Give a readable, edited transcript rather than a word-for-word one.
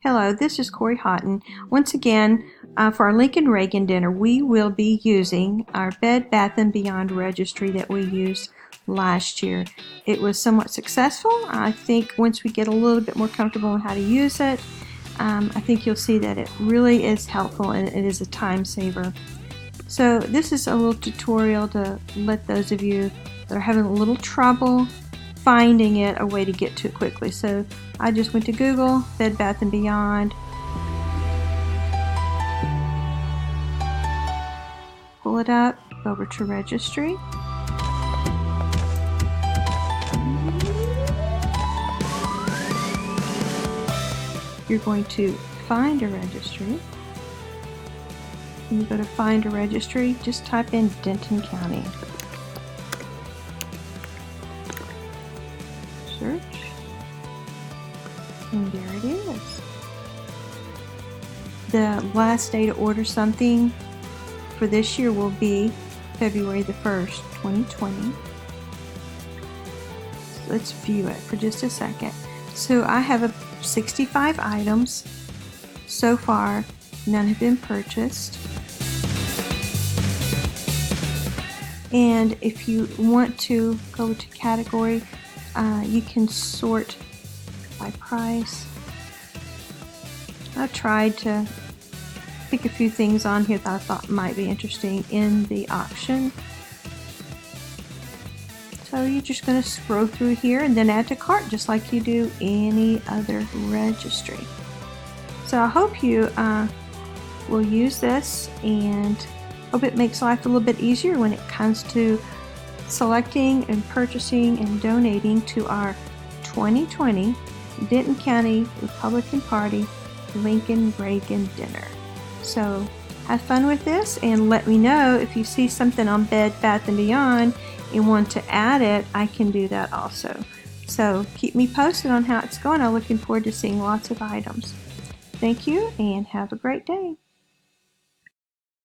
Hello, this is Corey Houghton. Once again, for our Lincoln Reagan dinner, we will be using our Bed Bath & Beyond registry that we used last year. It was somewhat successful. I think once we get a little bit more comfortable in how to use it, I think you'll see that it really is helpful and it is a time saver. So this is a little tutorial to let those of you that are having a little trouble finding it a way to get to it quickly. So I just went to Google, Bed Bath & Beyond, pull it up, go over to registry. You're going to find a registry. When you go to find a registry, just type in Denton County. Search, and there it is. The last day to order something for this year will be February the 1st, 2020. So let's view it for just a second. So I have 65 items so far. None have been purchased. And if you want to go to category, you can sort by price. I tried to pick a few things on here that I thought might be interesting in the auction. So you're just going to scroll through here and then add to cart just like you do any other registry. So I hope you will use this and hope it makes life a little bit easier when it comes to selecting and purchasing and donating to our 2020 Denton County Republican Party Lincoln Reagan dinner. So have fun with this and let me know if you see something on Bed Bath & Beyond and want to add it. I can do that also. So keep me posted on how it's going. I'm looking forward to seeing lots of items. Thank you and have a great day.